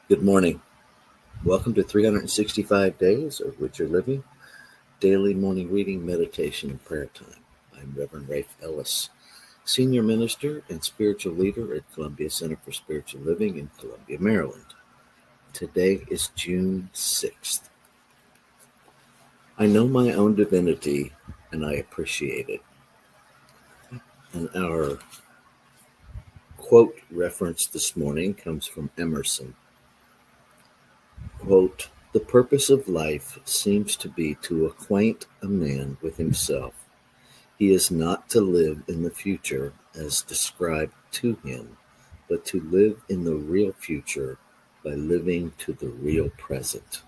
Good morning. Welcome to 365 Days of Which You're Living, daily morning reading, meditation, and prayer time. I'm Reverend Rafe Ellis, Senior Minister and Spiritual Leader at Columbia Center for Spiritual Living in Columbia, Maryland. Today is June 6th. I know my own divinity and I appreciate it. And our quote reference this morning comes from Emerson. Quote, "The purpose of life seems to be to acquaint a man with himself. He is not to live in the future as described to him, but to live in the real future by living to the real present.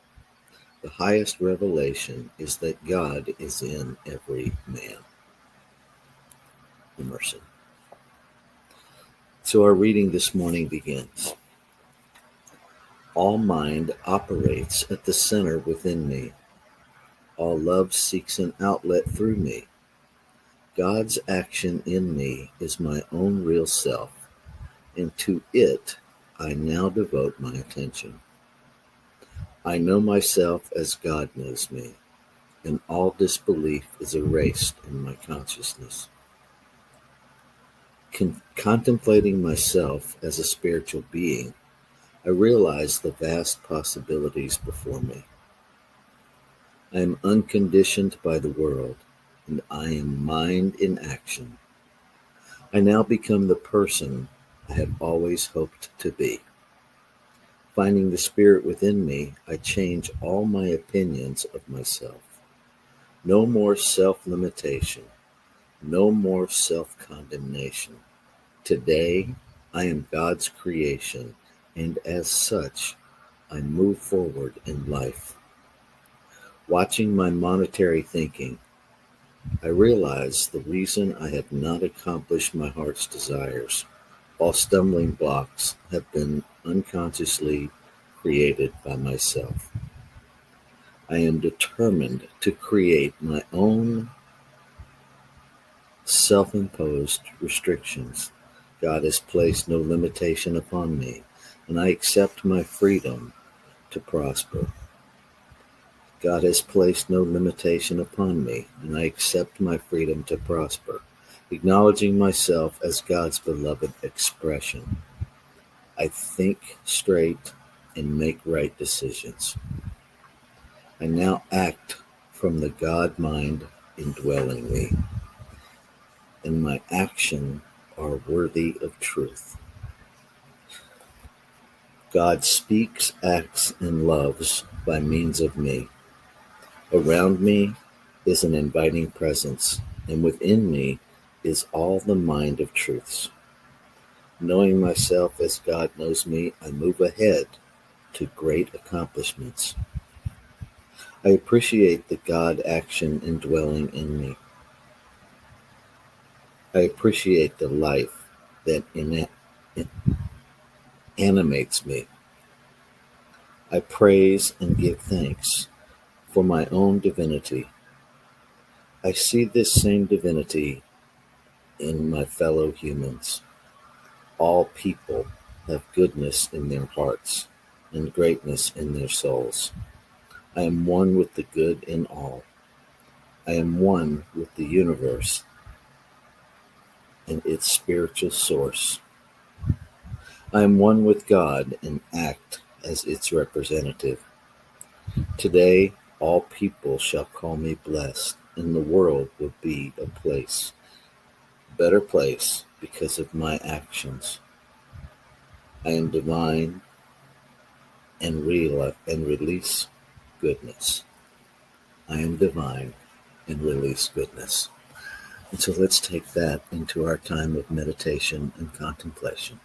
The highest revelation is that God is in every man." Emerson. So our reading this morning begins. All mind operates at the center within me. All love seeks an outlet through me. God's action in me is my own real self, and to it I now devote my attention. I know myself as God knows me, and all disbelief is erased in my consciousness. Contemplating myself as a spiritual being, I realize the vast possibilities before me. I am unconditioned by the world, and I am mind in action. I now become the person I have always hoped to be. Finding the spirit within me, I change all my opinions of myself. No more self-limitation, no more self-condemnation. Today, I am God's creation, and as such, I move forward in life. Watching my monetary thinking, I realize the reason I have not accomplished my heart's desires. All stumbling blocks have been unconsciously created by myself. I am determined to create my own self-imposed restrictions. God has placed no limitation upon me, and I accept my freedom to prosper. God has placed no limitation upon me, and I accept my freedom to prosper, acknowledging myself as God's beloved expression. I think straight and make right decisions. I now act from the God mind indwelling me, and my actions are worthy of truth. God speaks, acts, and loves by means of me. Around me is an inviting presence, and within me is all the mind of truths. Knowing myself as God knows me, I move ahead to great accomplishments. I appreciate the God action indwelling in me. I appreciate the life that animates me. I praise and give thanks for my own divinity. I see this same divinity in my fellow humans. All people have goodness in their hearts and greatness in their souls. I am one with the good in all. I am one with the universe and its spiritual source. I am one with God and act as its representative. Today, all people shall call me blessed, and the world will be a better place because of my actions. I am divine and release goodness. I am divine and release goodness. And so let's take that into our time of meditation and contemplation.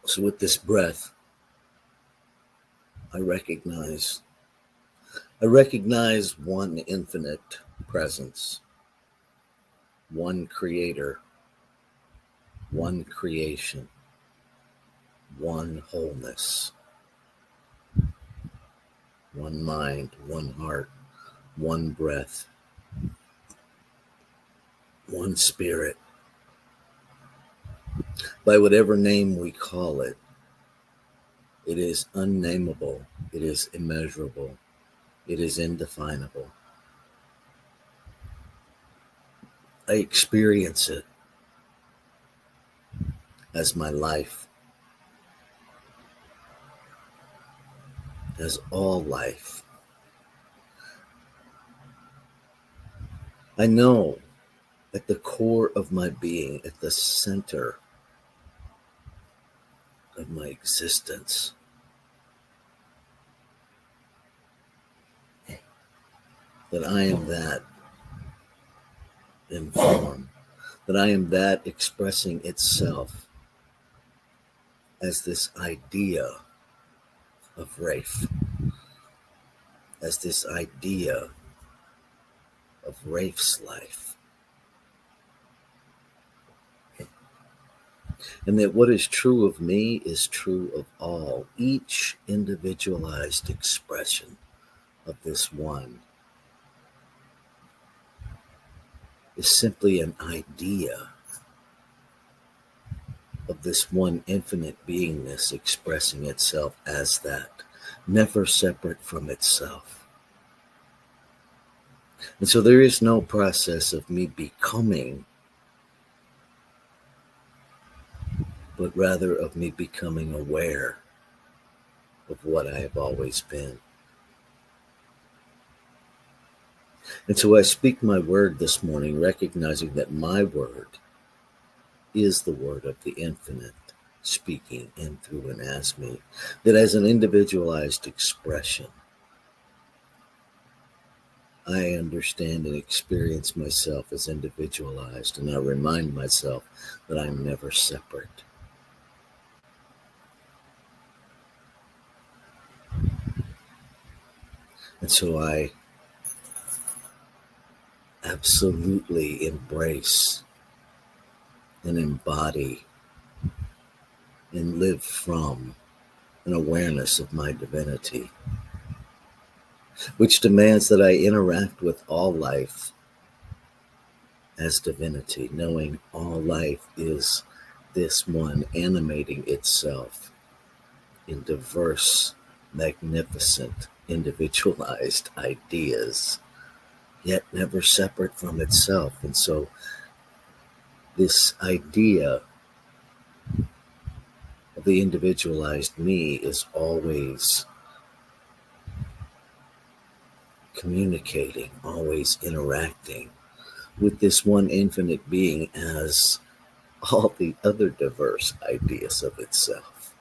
So with this breath, I recognize one infinite presence, one creator, one creation, one wholeness, one mind, one heart, one breath, one spirit. By whatever name we call it, it is unnameable, it is immeasurable, it is indefinable. I experience it as my life, as all life. I know at the core of my being, at the center of my existence, that I am that in form, that I am that expressing itself as this idea of Rafe, as this idea of Rafe's life. And that what is true of me is true of all. Each individualized expression of this one is simply an idea of this one infinite beingness expressing itself as that, never separate from itself. And so there is no process of me becoming, but rather of me becoming aware of what I have always been. And so I speak my word this morning, recognizing that my word is the word of the infinite, speaking in, through, and as me, that as an individualized expression, I understand and experience myself as individualized, and I remind myself that I'm never separate. And so I absolutely embrace and embody and live from an awareness of my divinity, which demands that I interact with all life as divinity, knowing all life is this one animating itself in diverse, magnificent, individualized ideas, yet never separate from itself. And so this idea of the individualized me is always communicating, always interacting with this one infinite being as all the other diverse ideas of itself.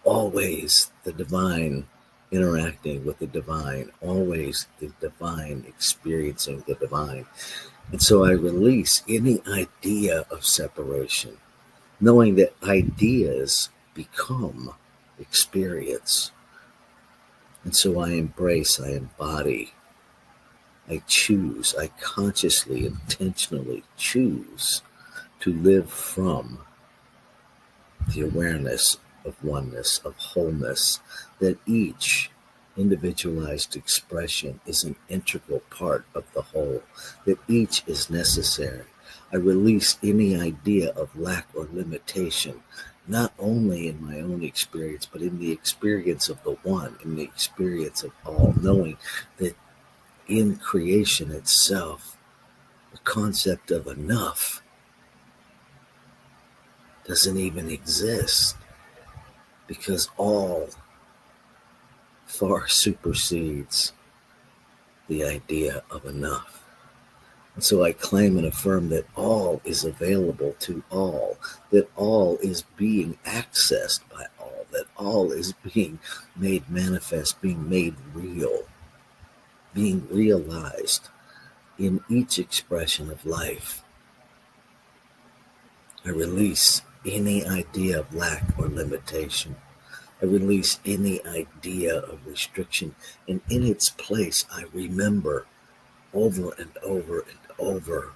Always the divine interacting with the divine, always the divine experiencing the divine. And so I release any idea of separation, knowing that ideas become experience. And so I embrace, I embody, I choose, I consciously, intentionally choose to live from the awareness of oneness, of wholeness, that each individualized expression is an integral part of the whole, that each is necessary. I release any idea of lack or limitation, not only in my own experience, but in the experience of the one, in the experience of all, knowing that in creation itself, the concept of enough doesn't even exist, because all far supersedes the idea of enough. And so I claim and affirm that all is available to all, that all is being accessed by all, that all is being made manifest, being made real, being realized in each expression of life. I release any idea of lack or limitation. I release any idea of restriction. And in its place, I remember over and over and over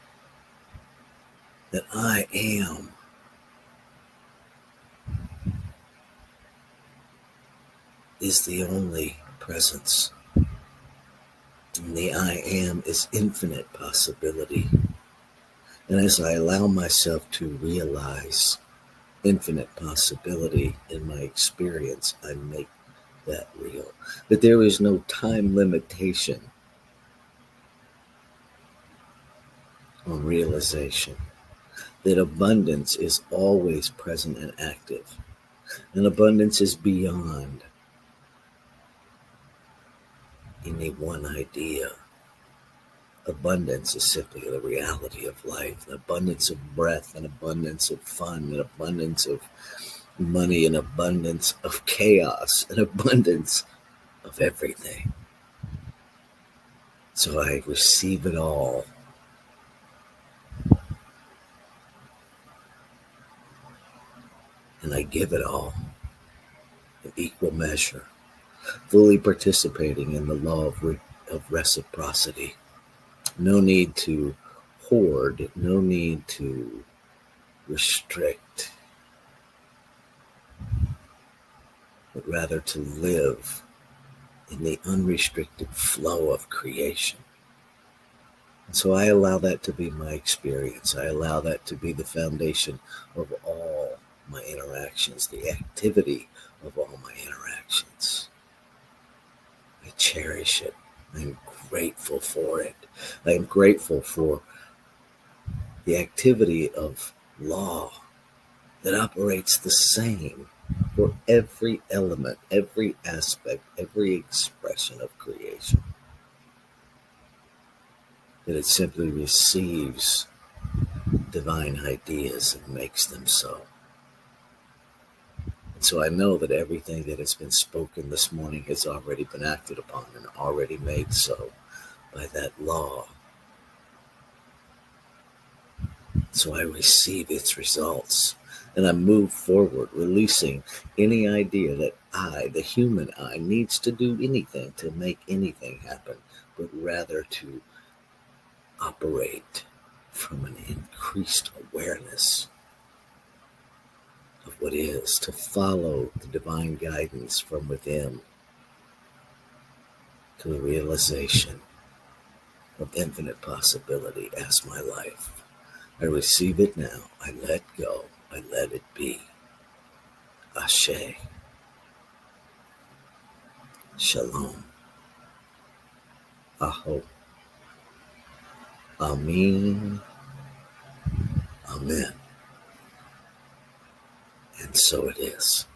that I am is the only presence. And the I am is infinite possibility. And as I allow myself to realize infinite possibility in my experience, I make that real. That there is no time limitation on realization. That abundance is always present and active. And abundance is beyond any one idea. Abundance is simply the reality of life, an abundance of breath, an abundance of fun, an abundance of money, an abundance of chaos, an abundance of everything. So I receive it all. And I give it all in equal measure, fully participating in the law of reciprocity. No need to hoard, no need to restrict, but rather to live in the unrestricted flow of creation. And so I allow that to be my experience. I allow that to be the foundation of all my interactions, the activity of all my interactions. I cherish it. I'm grateful for it. I am grateful for the activity of law that operates the same for every element, every aspect, every expression of creation. That it simply receives divine ideas and makes them so. And so I know that everything that has been spoken this morning has already been acted upon and already made so by that law. So I receive its results and I move forward, releasing any idea that I, the human I, needs to do anything to make anything happen, but rather to operate from an increased awareness of what is, to follow the divine guidance from within to the realization of infinite possibility as my life. I receive it now. I let go. I let it be. Ashe. Shalom. Aho. Amin. Amen. And so it is.